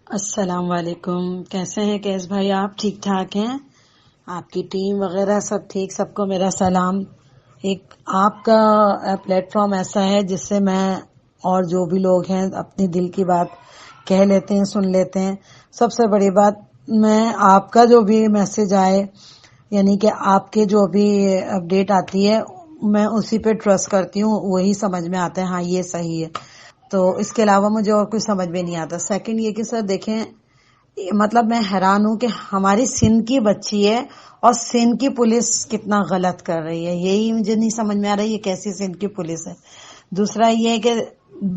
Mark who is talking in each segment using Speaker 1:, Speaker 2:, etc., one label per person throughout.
Speaker 1: السلام علیکم، کیسے ہیں کیس بھائی؟ آپ ٹھیک ٹھاک ہیں؟ آپ کی ٹیم وغیرہ سب ٹھیک؟ سب کو میرا سلام۔ ایک آپ کا پلیٹ فارم ایسا ہے جس سے میں اور جو بھی لوگ ہیں اپنی دل کی بات کہہ لیتے ہیں، سن لیتے ہیں۔ سب سے بڑی بات، میں آپ کا جو بھی میسج آئے، یعنی کہ آپ کے جو بھی اپڈیٹ آتی ہے، میں اسی پہ ٹرسٹ کرتی ہوں، وہی سمجھ میں آتا ہے، ہاں یہ صحیح ہے۔ تو اس کے علاوہ مجھے اور کچھ سمجھ میں نہیں آتا۔ سیکنڈ یہ کہ سر دیکھیں، مطلب میں حیران ہوں کہ ہماری سندھ کی بچی ہے اور سندھ کی پولیس کتنا غلط کر رہی ہے، یہی مجھے نہیں سمجھ میں آ رہا ہے یہ کیسی سندھ کی پولیس ہے۔ دوسرا یہ ہے کہ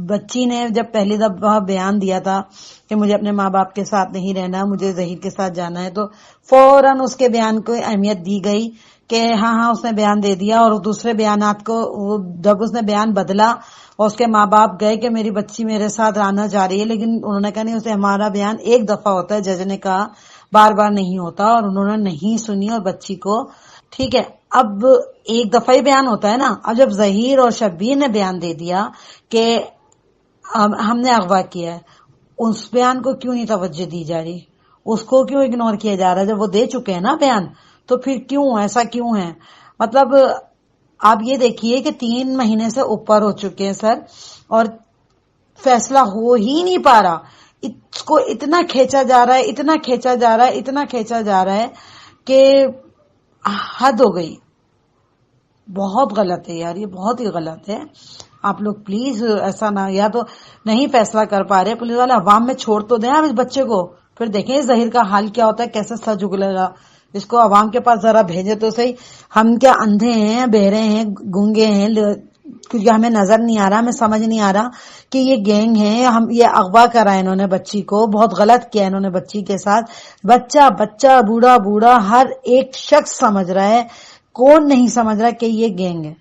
Speaker 1: بچی نے جب پہلی دفعہ بیان دیا تھا کہ مجھے اپنے ماں باپ کے ساتھ نہیں رہنا، مجھے ظہیر کے ساتھ جانا ہے، تو فوراً اس کے بیان کو اہمیت دی گئی کہ ہاں اس نے بیان دے دیا، اور دوسرے بیانات کو جب اس نے بیان بدلا اور اس کے ماں باپ گئے کہ میری بچی میرے ساتھ آنا جا رہی ہے، لیکن انہوں نے کہا نہیں، اسے ہمارا بیان ایک دفعہ ہوتا ہے، جج نے کہا بار بار نہیں ہوتا، اور انہوں نے نہیں سنی اور بچی کو ٹھیک ہے۔ اب ایک دفعہ ہی بیان ہوتا ہے نا، اب جب ظہیر اور شبیر نے بیان دے دیا کہ ہم نے اغوا کیا ہے، اس بیان کو کیوں نہیں توجہ دی جا رہی؟ اس کو کیوں اگنور کیا جا رہا ہے؟ جب وہ دے چکے ہیں نا بیان، تو پھر کیوں ایسا کیوں ہے؟ مطلب آپ یہ دیکھیے کہ 3 مہینے سے اوپر ہو چکے ہیں سر، اور فیصلہ ہو ہی نہیں پا رہا۔ اس کو اتنا کھینچا جا رہا ہے، اتنا کھینچا جا رہا ہے، اتنا کھینچا جا رہا ہے کہ حد ہو گئی۔ بہت غلط ہے یار، یہ بہت ہی غلط ہے۔ آپ لوگ پلیز ایسا نہ، یا تو نہیں فیصلہ کر پا رہے پولیس والے، عوام میں چھوڑ تو دیں آپ اس بچے کو، پھر دیکھیں ظہیر کا حال کیا ہوتا ہے، کیسے سچ اگلے گا۔ اس کو عوام کے پاس ذرا بھیجے تو صحیح۔ ہم کیا اندھے ہیں، بہرے ہیں، گونگے ہیں؟ کیونکہ ہمیں نظر نہیں آ رہا، ہمیں سمجھ نہیں آ رہا کہ یہ گینگ ہے، ہم یہ اغوا کرا انہوں نے بچی کو، بہت غلط کیا انہوں نے بچی کے ساتھ۔ بچہ بوڑھا بوڑھا ہر ایک شخص سمجھ رہا ہے، کون نہیں سمجھ رہا کہ یہ گینگ ہے؟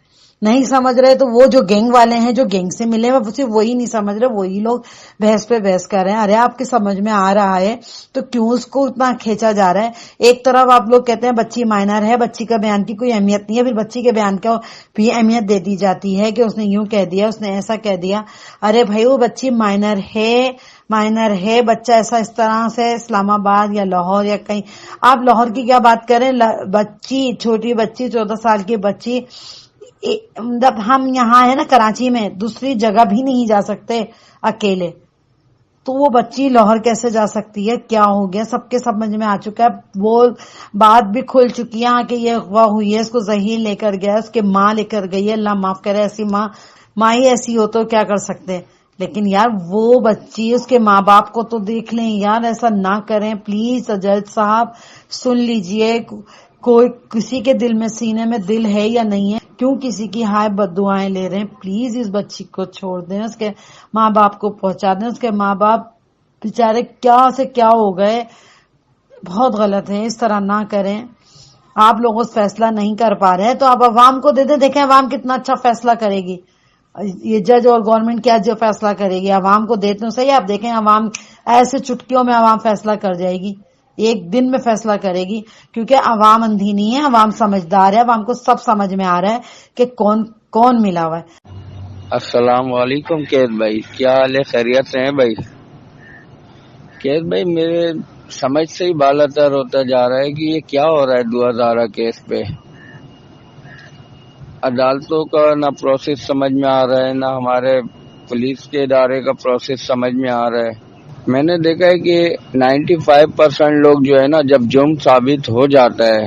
Speaker 1: نہیں سمجھ رہے تو وہ جو گینگ والے ہیں، جو گینگ سے ملے ہیں، صرف وہی نہیں سمجھ رہے، وہی لوگ بحث پہ بحث کر رہے ہیں۔ ارے آپ کے سمجھ میں آ رہا ہے تو کیوں اس کو اتنا کھینچا جا رہا ہے؟ ایک طرف آپ لوگ کہتے ہیں بچی مائنر ہے، بچی کا بیان کی کوئی اہمیت نہیں ہے، پھر بچی کے بیان کا بھی اہمیت دے دی جاتی ہے کہ اس نے یوں کہہ دیا، اس نے ایسا کہہ دیا۔ ارے بھائی وہ بچی مائنر ہے، بچہ ایسا اس طرح سے اسلام آباد یا لاہور یا کہیں، آپ لاہور کی کیا بات کریں، بچی، چھوٹی بچی، 14 سال کی بچی، جب ہم یہاں ہے نا کراچی میں، دوسری جگہ بھی نہیں جا سکتے اکیلے، تو وہ بچی لاہور کیسے جا سکتی ہے؟ کیا ہو گیا؟ سب کے سمجھ میں آ چکا ہے، وہ بات بھی کھل چکی ہے کہ یہ اغوا ہوئی ہے، اس کو ظہیر لے کر گیا، اس کے ماں لے کر گئی ہے، اللہ معاف کرے، ایسی ماں ہی ایسی ہو تو کیا کر سکتے۔ لیکن یار وہ بچی، اس کے ماں باپ کو تو دیکھ لیں یار، ایسا نہ کریں پلیز۔ جج صاحب سن لیجئے، کوئی کسی کے دل میں، سینے میں دل ہے یا نہیں ہے؟ کیوں کسی کی ہائے بد دعائیں لے رہے ہیں؟ پلیز اس بچی کو چھوڑ دیں، اس کے ماں باپ کو پہنچا دیں۔ اس کے ماں باپ بیچارے کیا سے کیا ہو گئے، بہت غلط ہے، اس طرح نہ کریں۔ آپ لوگوں سے فیصلہ نہیں کر پا رہے ہیں تو آپ عوام کو دے دیں، دیکھیں عوام کتنا اچھا فیصلہ کرے گی۔ یہ جج اور گورنمنٹ کیا جو فیصلہ کرے گی، عوام کو دیتے ہیں صحیح، آپ دیکھیں عوام ایسے چٹکیوں میں عوام فیصلہ کر جائے گی، ایک دن میں فیصلہ کرے گی، کیونکہ عوام اندھی نہیں ہے، عوام سمجھدار ہے، عوام کو سب سمجھ میں آ رہا ہے کہ کون ملا ہوا ہے۔
Speaker 2: السلام علیکم قید بھائی، کیا حال ہے؟ خیریت سے ہیں بھائی؟ قید بھائی میرے سمجھ سے ہی بالا تر ہوتا جا رہا ہے کہ یہ کیا ہو رہا ہے 2000 کیس پہ۔ عدالتوں کا نہ پروسیس سمجھ میں آ رہا ہے، نہ ہمارے پولیس کے ادارے کا پروسیس سمجھ میں آ رہا ہے۔ میں نے دیکھا ہے کہ 95% لوگ جو ہے نا، جب جرم ثابت ہو جاتا ہے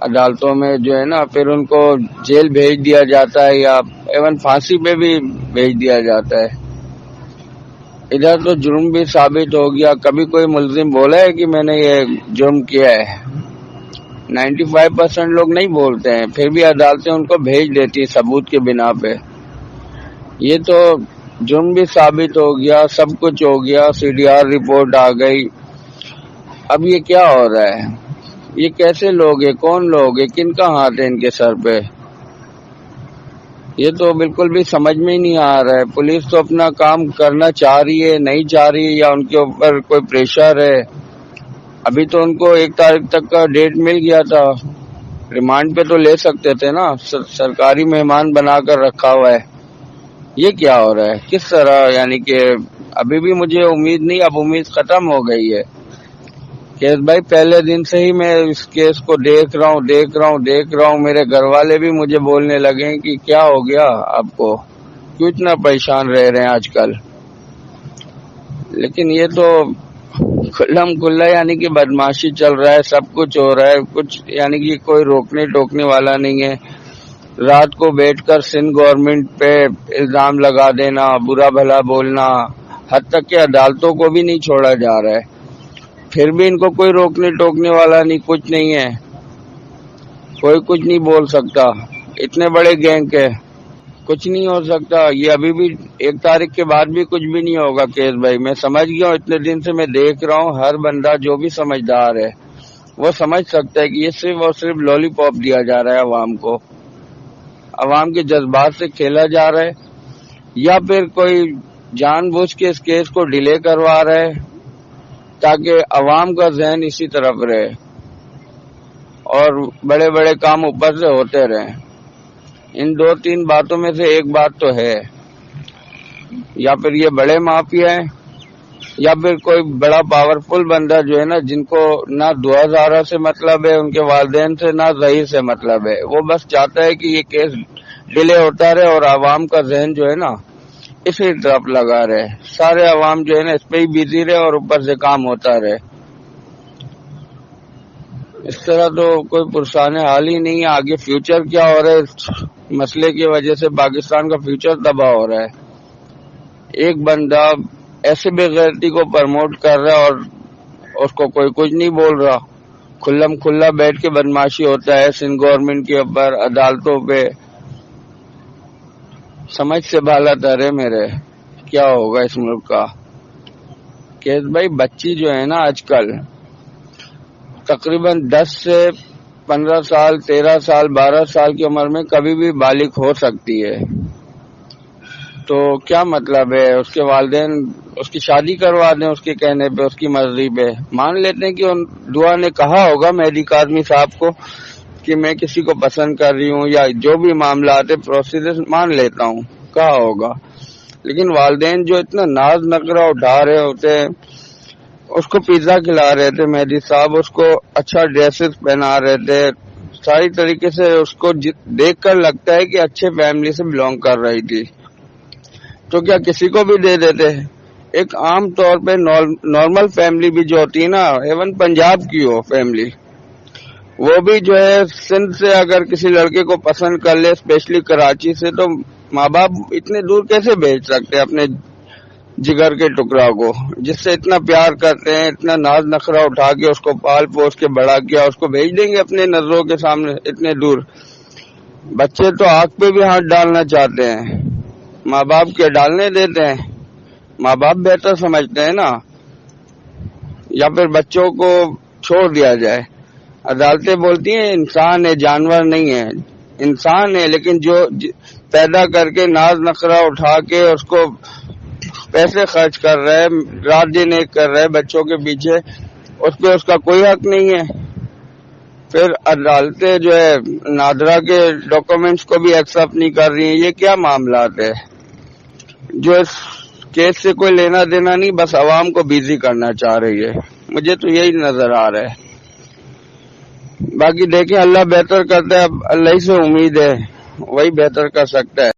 Speaker 2: عدالتوں میں جو ہے نا، پھر ان کو جیل بھیج دیا جاتا ہے، یا ایون پھانسی پہ بھی بھیج دیا جاتا ہے۔ ادھر تو جرم بھی ثابت ہو گیا، کبھی کوئی ملزم بولا ہے کہ میں نے یہ جرم کیا ہے؟ 95% لوگ نہیں بولتے ہیں، پھر بھی عدالتیں ان کو بھیج دیتی ہیں ثبوت کے بنا پہ۔ یہ تو جرم بھی ثابت ہو گیا، سب کچھ ہو گیا، CDR رپورٹ آ گئی، اب یہ کیا ہو رہا ہے؟ یہ کیسے لوگ ہیں؟ کون لوگ ہیں؟ کن کا ہاتھ ہے ان کے سر پہ؟ یہ تو بالکل بھی سمجھ میں ہی نہیں آ رہا ہے۔ پولیس تو اپنا کام کرنا چاہ رہی ہے، نہیں چاہ رہی ہے، یا ان کے اوپر کوئی پریشر ہے؟ ابھی تو ان کو 1 تاریخ تک کا ڈیٹ مل گیا تھا، ریمانڈ پہ تو لے سکتے تھے نا، سرکاری مہمان بنا کر رکھا ہوا ہے۔ یہ کیا ہو رہا ہے؟ کس طرح یعنی کہ ابھی بھی مجھے امید نہیں، اب امید ختم ہو گئی ہے۔ کیس بھائی پہلے دن سے ہی میں اس کیس کو دیکھ رہا ہوں، میرے گھر والے بھی مجھے بولنے لگے ہیں کہ کیا ہو گیا آپ کو، کیوں اتنا پریشان رہ رہے ہیں آج کل۔ لیکن یہ تو کھلم کھلا یعنی کہ بدماشی چل رہا ہے، سب کچھ ہو رہا ہے، کچھ یعنی کہ کوئی روکنے ٹوکنے والا نہیں ہے۔ رات کو بیٹھ کر سندھ گورنمنٹ پہ الزام لگا دینا، برا بھلا بولنا، حتیٰ کہ عدالتوں کو بھی نہیں چھوڑا جا رہا ہے، پھر بھی ان کو کوئی روکنے ٹوکنے والا نہیں، کچھ نہیں ہے، کوئی کچھ نہیں بول سکتا۔ اتنے بڑے گینگ کے کچھ نہیں ہو سکتا۔ یہ ابھی بھی 1 تاریخ کے بعد بھی کچھ بھی نہیں ہوگا کیس بھائی، میں سمجھ گیا ہوں، اتنے دن سے میں دیکھ رہا ہوں، ہر بندہ جو بھی سمجھدار ہے وہ سمجھ سکتا ہے کہ یہ صرف اور صرف لالی پاپ دیا جا رہا ہے عوام کو، عوام کے جذبات سے کھیلا جا رہا ہے، یا پھر کوئی جان بوجھ کے اس کیس کو ڈیلے کروا رہا ہے تاکہ عوام کا ذہن اسی طرف رہے اور بڑے بڑے کام اوپر سے ہوتے رہیں۔ ان 2-3 باتوں میں سے ایک بات تو ہے، یا پھر یہ بڑے مافیا ہیں یا پھر کوئی بڑا پاورفل بندہ جو ہے نا، جن کو نہ دعا زارہ سے مطلب ہے، ان کے والدین سے، نہ ظہیر سے مطلب ہے، وہ بس چاہتا ہے کہ یہ کیس ڈیلے ہوتا رہے اور عوام کا ذہن جو ہے نا اسی طرف لگا رہے، سارے عوام جو ہے نا اس پہ ہی بزی رہے اور اوپر سے کام ہوتا رہے۔ اس طرح تو کوئی پرسان حال ہی نہیں ہے۔ آگے فیوچر کیا ہو رہا ہے، اس مسئلے کی وجہ سے پاکستان کا فیوچر تباہ ہو رہا ہے۔ ایک بندہ ایسے بے غیرتی کو پروموٹ کر رہا ہے اور اس کو کوئی کچھ نہیں بول رہا، کھلم کھلا بیٹھ کے بدماشی ہوتا ہے سندھ گورنمنٹ کے اوپر، عدالتوں پہ۔ سمجھ سے بالا تر ہے میرے، کیا ہوگا اس ملک کا۔ کیس بھائی بچی جو ہے نا آج کل تقریباً 10 سے 15 سال، 13 سال، 12 سال کی عمر میں کبھی بھی بالغ ہو سکتی ہے، تو کیا مطلب ہے اس کے والدین اس کی شادی کروا دیں اس کے کہنے پہ، اس کی مرضی پہ؟ مان لیتے ہیں کہ دعا نے کہا ہوگا مہدی کاظمی صاحب کو کہ میں کسی کو پسند کر رہی ہوں، یا جو بھی معاملات ہے پروسیجر مان لیتا ہوں کہا ہوگا، لیکن والدین جو اتنا ناز نخرہ اٹھا رہے ہوتے ہیں، اس کو پیزا کھلا رہے تھے مہدی صاحب، اس کو اچھا ڈریسز پہنا رہے تھے، ساری طریقے سے اس کو دیکھ کر لگتا ہے کہ اچھے فیملی سے بلونگ کر رہی تھی، تو کیا کسی کو بھی دے دیتے؟ ایک عام طور پہ نارمل فیملی بھی جو ہوتی ہے نا، ایون پنجاب کی ہو فیملی، وہ بھی جو ہے سندھ سے اگر کسی لڑکے کو پسند کر لے، اسپیشلی کراچی سے، تو ماں باپ اتنے دور کیسے بھیج سکتے اپنے جگر کے ٹکڑا کو، جس سے اتنا پیار کرتے ہیں، اتنا ناز نخرہ اٹھا کے اس کو پال پوس کے بڑا کیا، اس کو بھیج دیں گے اپنے نظروں کے سامنے اتنے دور؟ بچے تو آنکھ پہ بھی ہاتھ ڈالنا چاہتے ہیں، ماں باپ کے ڈالنے دیتے ہیں؟ ماں باپ بہتر سمجھتے ہیں نا، یا پھر بچوں کو چھوڑ دیا جائے؟ عدالتیں بولتی ہیں انسان ہے، جانور نہیں ہے، انسان ہے، لیکن جو پیدا کر کے ناز نخرہ اٹھا کے اس کو پیسے خرچ کر رہا ہے، رات دن ایک کر رہا ہے بچوں کے پیچھے، اس پہ اس کا کوئی حق نہیں ہے؟ پھر عدالتیں جو ہے نادرا کے ڈاکومنٹس کو بھی ایکسپٹ نہیں کر رہی ہیں۔ یہ کیا معاملات ہے جو اس کیس سے کوئی لینا دینا نہیں، بس عوام کو بیزی کرنا چاہ رہی ہے؟ مجھے تو یہی نظر آ رہا ہے، باقی دیکھیں اللہ بہتر کرتا ہے، اب اللہ ہی سے امید ہے، وہی بہتر کر سکتا ہے۔